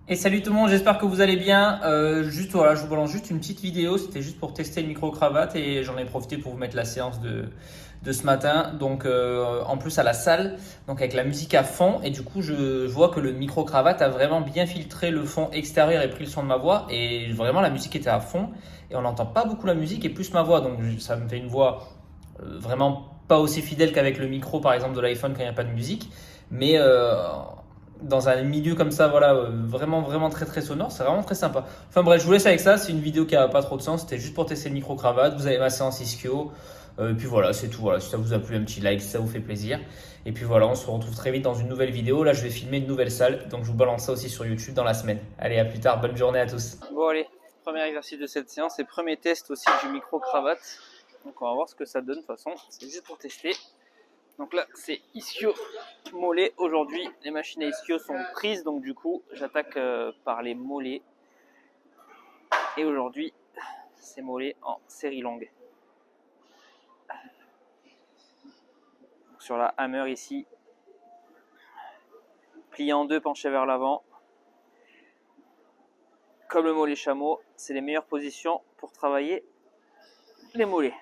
Et salut tout le monde, j'espère que vous allez bien. Juste voilà, je vous balance juste une petite vidéo, c'était juste pour tester le micro-cravate et j'en ai profité pour vous mettre la séance de ce matin. Donc en plus à la salle, donc avec la musique à fond et du coup je vois que le micro-cravate a vraiment bien filtré le fond extérieur et pris le son de ma voix et vraiment la musique était à fond et on n'entend pas beaucoup la musique et plus ma voix. Donc ça me fait une voix vraiment pas aussi fidèle qu'avec le micro par exemple de l'iPhone quand il n'y a pas de musique. Mais dans un milieu comme ça, voilà, vraiment très très sonore, c'est vraiment très sympa. Enfin bref, je vous laisse avec ça, c'est une vidéo qui a pas trop de sens, c'était juste pour tester le micro-cravate, vous avez ma séance ischio, et puis voilà, c'est tout, voilà, si ça vous a plu, un petit like, si ça vous fait plaisir. Et puis voilà, on se retrouve très vite dans une nouvelle vidéo, là je vais filmer une nouvelle salle, donc je vous balance ça aussi sur YouTube dans la semaine. Allez, à plus tard, bonne journée à tous. Bon allez, premier exercice de cette séance et premier test aussi du micro-cravate. Donc on va voir ce que ça donne de toute façon, c'est juste pour tester. Donc là, c'est ischio mollet. Aujourd'hui, les machines à ischio sont prises, donc du coup, j'attaque par les mollets. Et aujourd'hui, c'est mollet en série longue. Donc sur la hammer ici, plié en deux, penché vers l'avant. Comme le mollet chameau, c'est les meilleures positions pour travailler les mollets.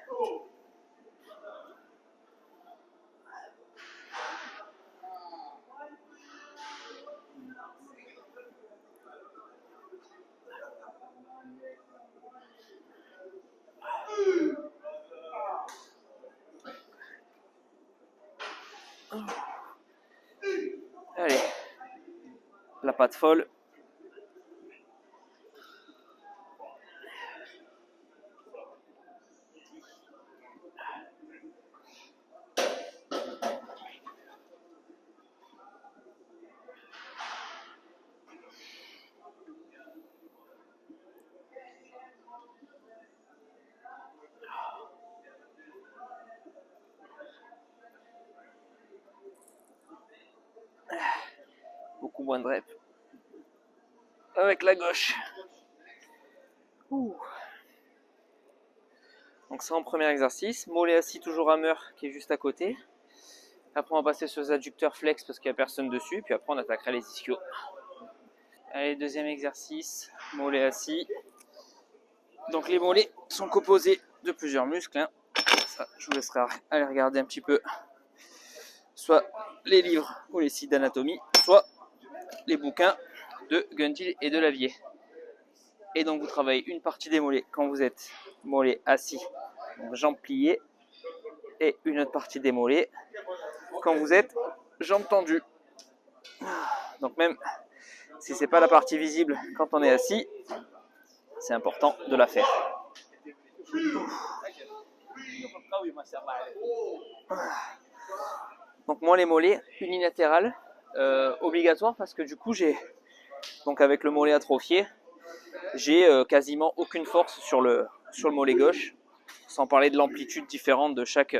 Allez, la patte folle. Beaucoup moins de reps. Avec la gauche. Ouh. Donc ça en premier exercice. Mollet assis, toujours hammer qui est juste à côté. Après on va passer sur les adducteurs flex parce qu'il n'y a personne dessus. Puis après on attaquera les ischios. Allez, deuxième exercice. Mollet assis. Donc les mollets sont composés de plusieurs muscles. Hein. Ça, je vous laisserai aller regarder un petit peu. Soit les livres ou les sites d'anatomie, soit les bouquins de Gundil et de Lavier. Et donc vous travaillez une partie des mollets quand vous êtes mollet assis, donc jambes pliées, et une autre partie des mollets quand vous êtes jambes tendues. Donc même si c'est pas la partie visible quand on est assis, c'est important de la faire. Donc moi les mollets unilatérales obligatoire parce que du coup j'ai donc avec le mollet atrophié j'ai quasiment aucune force sur le mollet gauche, sans parler de l'amplitude différente de chaque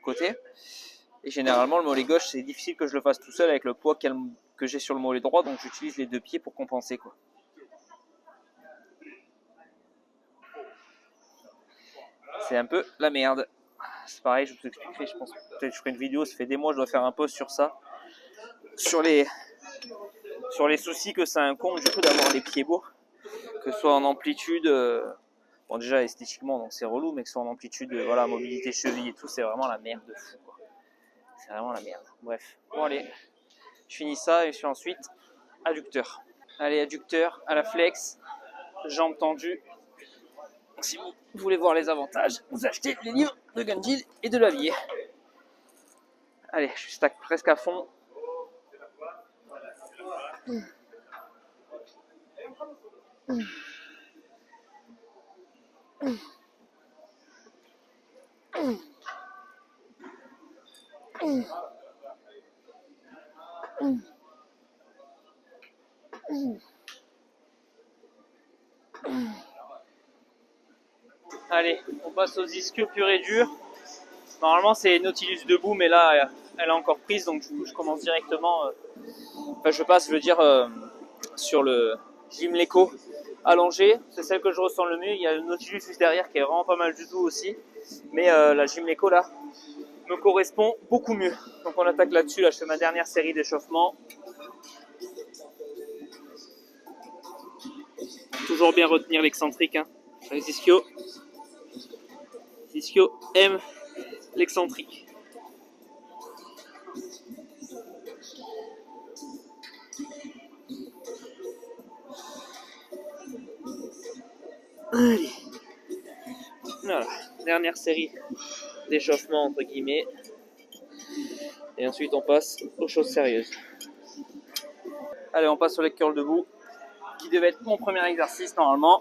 côté. Et généralement le mollet gauche c'est difficile que je le fasse tout seul avec le poids que j'ai sur le mollet droit, donc j'utilise les deux pieds pour compenser quoi. C'est un peu la merde. C'est pareil, je vous expliquerai, je pense peut-être je ferai une vidéo, ça fait des mois je dois faire un post sur ça, sur les soucis que ça incombe du coup d'avoir les pieds beaux, que ce soit en amplitude, bon déjà esthétiquement donc c'est relou, mais que ce soit en amplitude, voilà, mobilité cheville et tout, c'est vraiment la merde de fou quoi. C'est vraiment la merde. Bref, bon allez, je finis ça et je suis ensuite adducteur. Allez, adducteur à la flex, jambes tendues. Si vous voulez voir les avantages, vous achetez les livres de Gundil et de Lavier. Allez, je stack presque à fond. Allez, on passe aux ischios purs et durs. Normalement c'est Nautilus debout, mais là elle est encore prise, donc du coup je commence directement. Enfin je passe, je veux dire, sur le Gymleco allongé. C'est celle que je ressens le mieux. Il y a le Nautilus juste derrière qui est vraiment pas mal du tout aussi. Mais la Gymleco là me correspond beaucoup mieux. Donc on attaque là-dessus. Là je fais ma dernière série d'échauffement. toujours bien retenir l'excentrique. Hein. Ischio aime l'excentrique. Allez. Voilà, dernière série d'échauffement entre guillemets. Et ensuite on passe aux choses sérieuses. Allez, on passe sur les curls debout, qui devait être mon premier exercice normalement.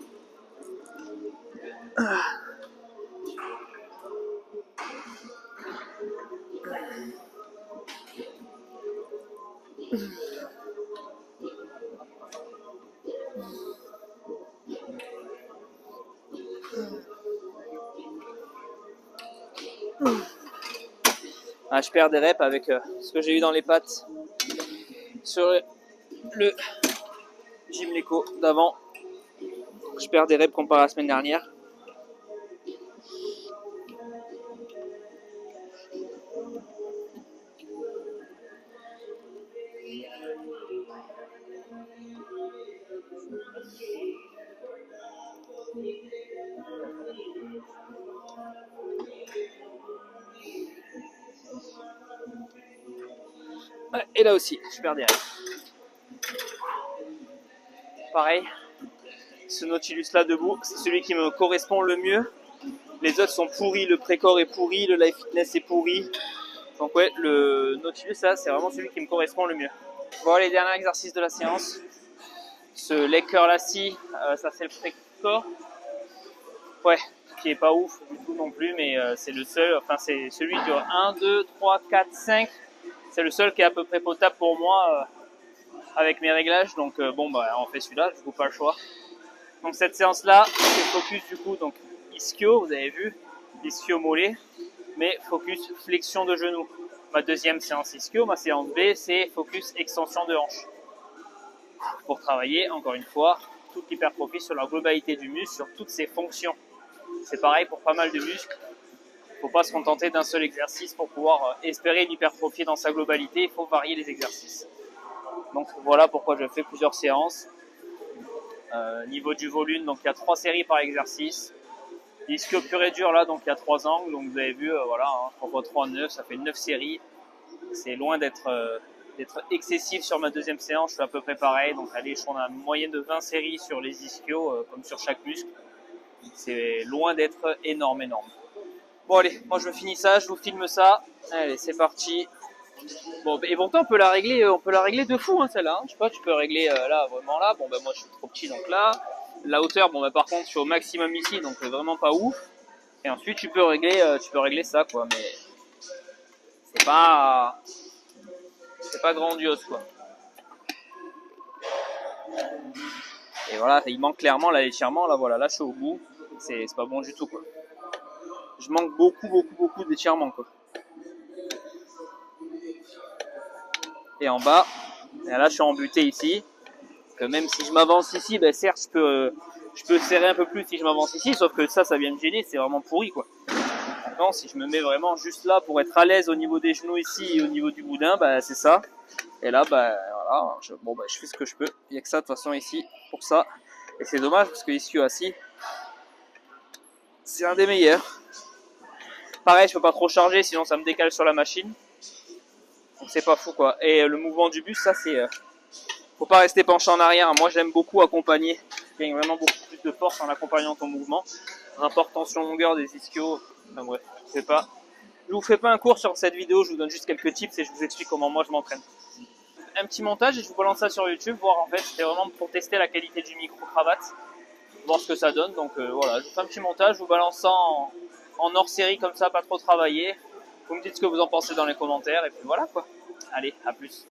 Ah, je perds des reps avec ce que j'ai eu dans les pattes sur le Gymleco d'avant. Je perds des reps comparé à la semaine dernière. Ouais, et là aussi, je perds des reps. Pareil, ce Nautilus là debout, c'est celui qui me correspond le mieux. Les autres sont pourris, le Précor est pourri, le Life Fitness est pourri. Donc ouais, le Nautilus là, c'est vraiment celui qui me correspond le mieux. Bon, les derniers exercices de la séance. Ce leg curl assis, ça c'est le Précor. Ouais, qui est pas ouf du tout non plus, mais c'est le seul, enfin c'est celui de 1, 2, 3, 4, 5. C'est le seul qui est à peu près potable pour moi avec mes réglages. Donc bon, bah on fait celui-là, je trouve pas le choix. Donc cette séance-là, c'est focus du coup, donc ischio, vous avez vu, ischio mollet, mais focus flexion de genou. Ma deuxième séance ischio, ma séance B, c'est focus extension de hanche. Pour travailler, encore une fois, toute l'hypertrophie sur la globalité du muscle, sur toutes ses fonctions. C'est pareil pour pas mal de muscles. Il ne faut pas se contenter d'un seul exercice pour pouvoir espérer une hypertrophie dans sa globalité. Il faut varier les exercices. Donc voilà pourquoi je fais plusieurs séances. Niveau du volume, donc il y a 3 séries par exercice. Ischio pur et dur là, donc il y a 3 angles. Donc vous avez vu, voilà, hein, 3 x 3, 9, ça fait 9 séries. C'est loin d'être excessif sur ma deuxième séance. Je suis à peu près pareil. Donc allez, je suis en moyenne de 20 séries sur les ischios, comme sur chaque muscle. C'est loin d'être énorme. Bon allez, moi je me finis ça, je vous filme ça. Allez, c'est parti. Bon, et pourtant on peut la régler de fou hein, celle-là. Hein. Je sais pas, tu peux régler là, vraiment là. Bon ben moi je suis trop petit donc là. La hauteur, bon ben par contre je suis au maximum ici, donc vraiment pas ouf. Et ensuite tu peux régler ça quoi, mais c'est pas grandiose quoi. Et voilà, il manque clairement là l'étirement, là voilà, là je suis au bout. C'est pas bon du tout quoi. Je manque beaucoup d'étirement quoi. Et en bas, et là je suis embuté ici. Que même si je m'avance ici, ben certes je peux serrer un peu plus si je m'avance ici, sauf que ça vient me gêner, c'est vraiment pourri quoi. Maintenant si je me mets vraiment juste là pour être à l'aise au niveau des genoux ici et au niveau du boudin, ben c'est ça. Et là ben voilà, je fais ce que je peux. Il n'y a que ça de toute façon ici pour ça. Et c'est dommage parce que ici assis, c'est un des meilleurs. Pareil, je peux pas trop charger sinon ça me décale sur la machine. Donc c'est pas fou quoi. Et le mouvement du buste, ça c'est faut pas rester penché en arrière. Moi j'aime beaucoup accompagner. Je gagne vraiment beaucoup plus de force en accompagnant ton mouvement. Rapport tension longueur des ischios. Enfin bref, je vous fais pas un cours sur cette vidéo, je vous donne juste quelques tips et je vous explique comment moi je m'entraîne. Un petit montage et je vous balance ça sur YouTube, voir en fait, c'était vraiment pour tester la qualité du micro-cravate, voir ce que ça donne. Donc voilà, je vous fais un petit montage, je vous balance ça en hors série comme ça, pas trop travaillé. Vous me dites ce que vous en pensez dans les commentaires et puis voilà quoi. Allez, à plus.